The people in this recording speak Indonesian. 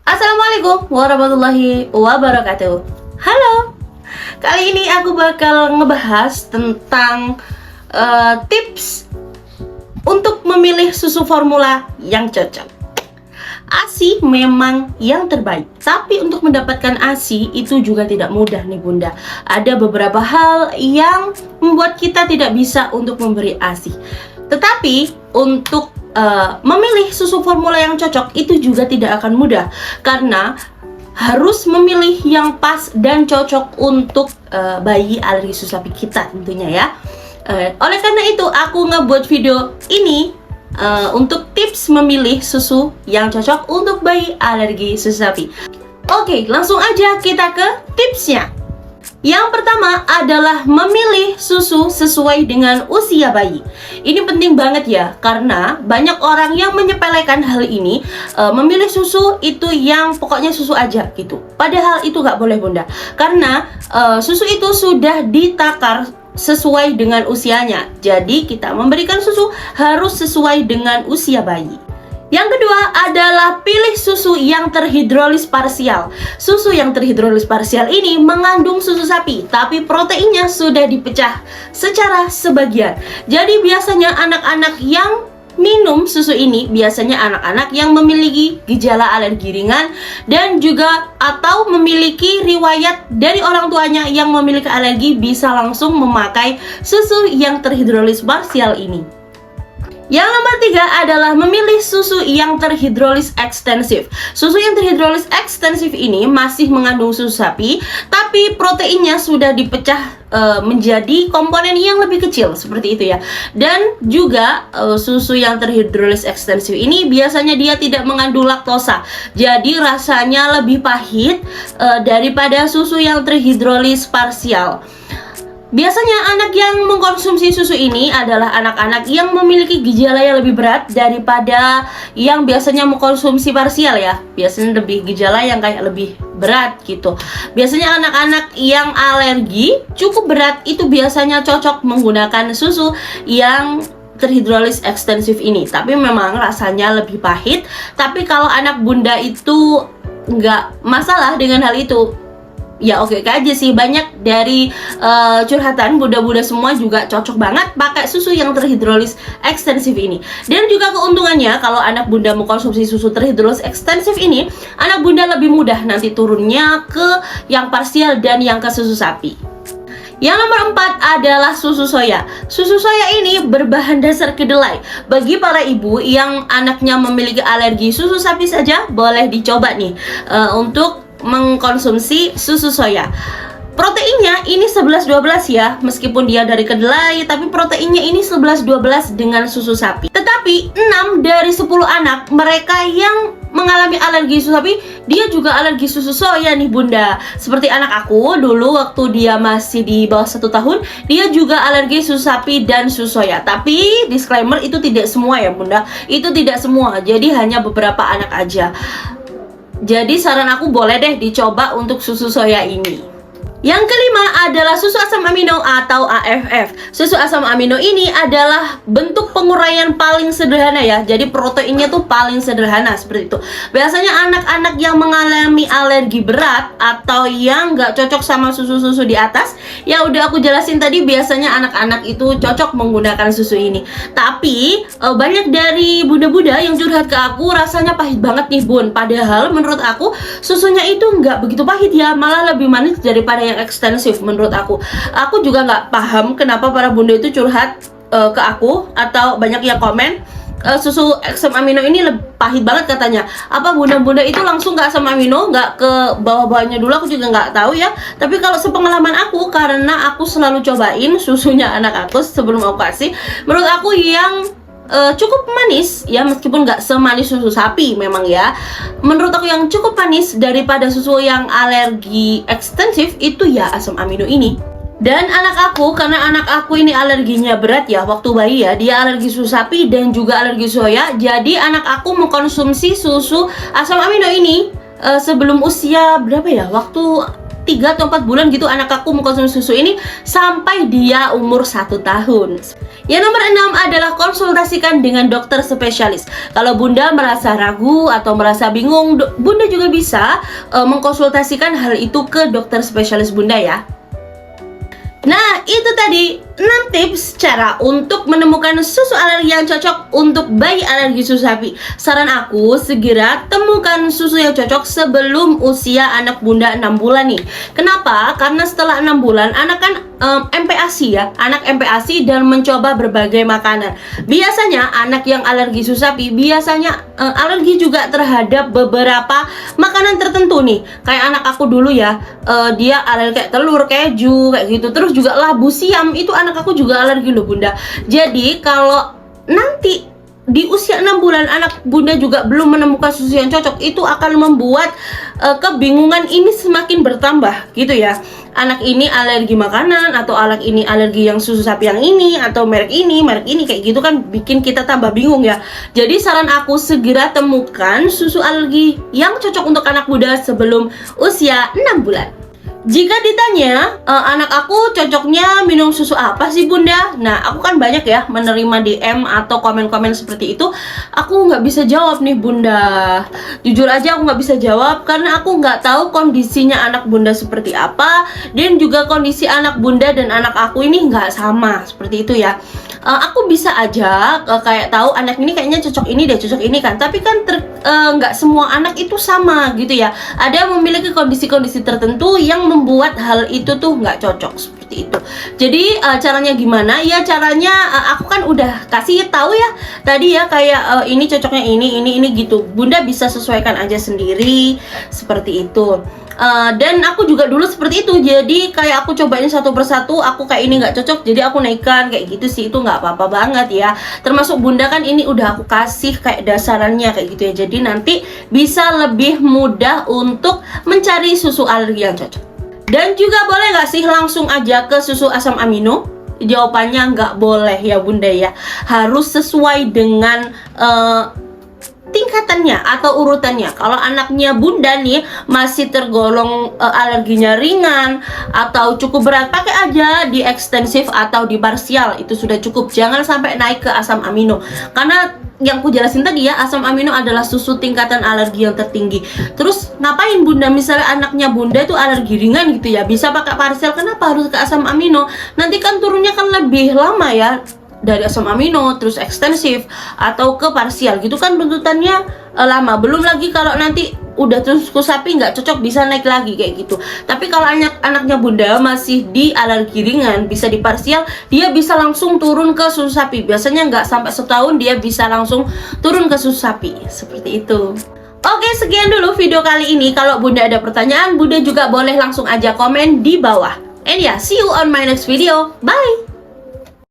Assalamualaikum warahmatullahi wabarakatuh. Halo, kali ini aku bakal ngebahas tentang tips untuk memilih susu formula yang cocok. ASI memang yang terbaik, tapi untuk mendapatkan ASI itu juga tidak mudah nih bunda. Ada beberapa hal yang membuat kita tidak bisa untuk memberi ASI. Tetapi untuk memilih susu formula yang cocok itu juga tidak akan mudah, karena harus memilih yang pas dan cocok untuk bayi alergi susu sapi kita tentunya ya. Oleh karena itu aku ngebuat video ini untuk tips memilih susu yang cocok untuk bayi alergi susu sapi. Oke, langsung aja kita ke tipsnya. Yang pertama adalah memilih susu sesuai dengan usia bayi. Ini penting banget ya, karena banyak orang yang menyepelekan hal ini, memilih susu itu yang pokoknya susu aja gitu. Padahal itu nggak boleh bunda, karena susu itu sudah ditakar sesuai dengan usianya. Jadi kita memberikan susu harus sesuai dengan usia bayi. Yang kedua adalah pilih susu yang terhidrolis parsial. Susu yang terhidrolis parsial ini mengandung susu sapi, tapi proteinnya sudah dipecah secara sebagian. Jadi biasanya anak-anak yang minum susu ini biasanya anak-anak yang memiliki gejala alergi ringan dan juga atau memiliki riwayat dari orang tuanya yang memiliki alergi bisa langsung memakai susu yang terhidrolis parsial ini. Yang nomor 3 adalah memilih susu yang terhidrolis ekstensif. Susu yang terhidrolis ekstensif ini masih mengandung susu sapi, tapi proteinnya sudah dipecah menjadi komponen yang lebih kecil seperti itu ya. Dan juga susu yang terhidrolis ekstensif ini biasanya dia tidak mengandung laktosa, jadi rasanya lebih pahit daripada susu yang terhidrolis parsial. Biasanya anak yang mengkonsumsi susu ini adalah anak-anak yang memiliki gejala yang lebih berat daripada yang biasanya mengkonsumsi parsial ya. Biasanya lebih gejala yang kayak lebih berat gitu. Biasanya anak-anak yang alergi cukup berat itu biasanya cocok menggunakan susu yang terhidrolis ekstensif ini. Tapi memang rasanya lebih pahit. Tapi kalau anak bunda itu nggak masalah dengan hal itu, ya oke aja sih. Banyak dari curhatan bunda-bunda semua juga cocok banget pakai susu yang terhidrolis ekstensif ini. Dan juga keuntungannya kalau anak bunda mengkonsumsi susu terhidrolis ekstensif ini, anak bunda lebih mudah nanti turunnya ke yang parsial dan yang ke susu sapi. Yang nomor 4 adalah susu soya. Susu soya ini berbahan dasar kedelai. Bagi para ibu yang anaknya memiliki alergi susu sapi saja boleh dicoba nih untuk mengkonsumsi susu soya. Proteinnya ini 11-12 ya, meskipun dia dari kedelai, tapi proteinnya ini 11-12 dengan susu sapi. Tetapi 6 dari 10 anak mereka yang mengalami alergi susu sapi, dia juga alergi susu soya nih bunda. Seperti anak aku dulu waktu dia masih di bawah 1 tahun, dia juga alergi susu sapi dan susu soya. Tapi disclaimer, itu tidak semua ya bunda, itu tidak semua, jadi hanya beberapa anak aja. Jadi saran aku boleh deh dicoba untuk susu soya ini. Yang kelima adalah susu asam amino atau AFF. Susu asam amino ini adalah bentuk penguraian paling sederhana ya. Jadi proteinnya tuh paling sederhana seperti itu. Biasanya anak-anak yang mengalami alergi berat atau yang nggak cocok sama susu-susu di atas, ya udah aku jelasin tadi, biasanya anak-anak itu cocok menggunakan susu ini. Tapi banyak dari bunda-bunda yang curhat ke aku rasanya pahit banget nih bun. Padahal menurut aku susunya itu nggak begitu pahit ya, malah lebih manis daripada yang ekstensif menurut aku. Aku juga nggak paham kenapa para bunda itu curhat ke aku atau banyak yang komen susu asam amino ini pahit banget katanya. Apa bunda-bunda itu langsung nggak asam amino, nggak ke bawah-bawahnya dulu? Aku juga nggak tahu ya. Tapi kalau sepengalaman aku, karena aku selalu cobain susunya anak aku sebelum aku kasih, menurut aku yang cukup manis ya, meskipun nggak semanis susu sapi memang ya. Menurut aku yang cukup manis daripada susu yang alergi ekstensif itu ya asam amino ini. Dan anak aku, karena anak aku ini alerginya berat ya waktu bayi ya, dia alergi susu sapi dan juga alergi soya. Jadi anak aku mengkonsumsi susu asam amino ini sebelum usia berapa ya, waktu 3 atau 4 bulan gitu anak aku mengkonsumsi susu ini sampai dia umur 1 tahun. Yang nomor 6 adalah konsultasikan dengan dokter spesialis. Kalau Bunda merasa ragu atau merasa bingung, Bunda juga bisa mengkonsultasikan hal itu ke dokter spesialis Bunda ya. Nah, itu tadi 6 tips cara untuk menemukan susu alergi yang cocok untuk bayi alergi susu sapi. Saran aku, segera temukan susu yang cocok sebelum usia anak Bunda 6 bulan nih. Kenapa? Karena setelah 6 bulan, anak kan MPASI ya, anak MPASI dan mencoba berbagai makanan. Biasanya anak yang alergi susu sapi biasanya alergi juga terhadap beberapa makanan tertentu nih. Kayak anak aku dulu ya, dia alergi kayak telur, keju, kayak gitu. Terus juga labu siam, itu anak aku juga alergi loh Bunda. Jadi kalau nanti di usia 6 bulan anak Bunda juga belum menemukan susu yang cocok, itu akan membuat kebingungan ini semakin bertambah gitu ya. Anak ini alergi makanan, atau anak ini alergi yang susu sapi yang ini, atau merek ini kayak gitu kan bikin kita tambah bingung ya. Jadi saran aku, segera temukan susu alergi yang cocok untuk anak Bunda sebelum usia 6 bulan. Jika ditanya, anak aku cocoknya minum susu apa sih Bunda? Nah, aku kan banyak ya menerima DM atau komen-komen seperti itu. Aku nggak bisa jawab nih Bunda. Jujur aja aku nggak bisa jawab karena aku nggak tahu kondisinya anak Bunda seperti apa. Dan juga kondisi anak Bunda dan anak aku ini nggak sama, seperti itu ya. Aku bisa aja kayak tahu anak ini kayaknya cocok ini deh, cocok ini kan. Tapi kan nggak semua anak itu sama gitu ya. Ada yang memiliki kondisi-kondisi tertentu yang membuat hal itu tuh nggak cocok, seperti itu. Jadi caranya gimana? Ya caranya aku kan udah kasih tahu ya tadi ya, kayak ini cocoknya ini gitu. Bunda bisa sesuaikan aja sendiri, seperti itu. Dan aku juga dulu seperti itu, jadi kayak aku cobain satu persatu, aku kayak ini nggak cocok, jadi aku naikkan kayak gitu sih. Itu nggak apa-apa banget ya. Termasuk Bunda kan ini udah aku kasih kayak dasarannya kayak gitu ya, jadi nanti bisa lebih mudah untuk mencari susu alergi yang cocok. Dan juga boleh nggak sih langsung aja ke susu asam amino? Jawabannya nggak boleh ya Bunda ya, harus sesuai dengan tingkatannya atau urutannya. Kalau anaknya Bunda nih masih tergolong alerginya ringan atau cukup berat, pakai aja di ekstensif atau di parsial, itu sudah cukup. Jangan sampai naik ke asam amino, karena yang aku jelasin tadi ya, asam amino adalah susu tingkatan alergi yang tertinggi. Terus ngapain Bunda, misalnya anaknya Bunda itu alergi ringan gitu ya, bisa pakai parsial, kenapa harus ke asam amino? Nanti kan turunnya kan lebih lama ya, dari asam amino terus ekstensif atau ke parsial gitu kan tuntutannya lama. Belum lagi kalau nanti udah terus susu sapi nggak cocok, bisa naik lagi kayak gitu. Tapi kalau anaknya Bunda masih di alergi ringan, bisa di parsial, dia bisa langsung turun ke susu sapi. Biasanya nggak sampai setahun dia bisa langsung turun ke susu sapi, seperti itu. Oke, sekian dulu video kali ini. Kalau Bunda ada pertanyaan, Bunda juga boleh langsung aja komen di bawah. And yeah, see you on my next video. Bye.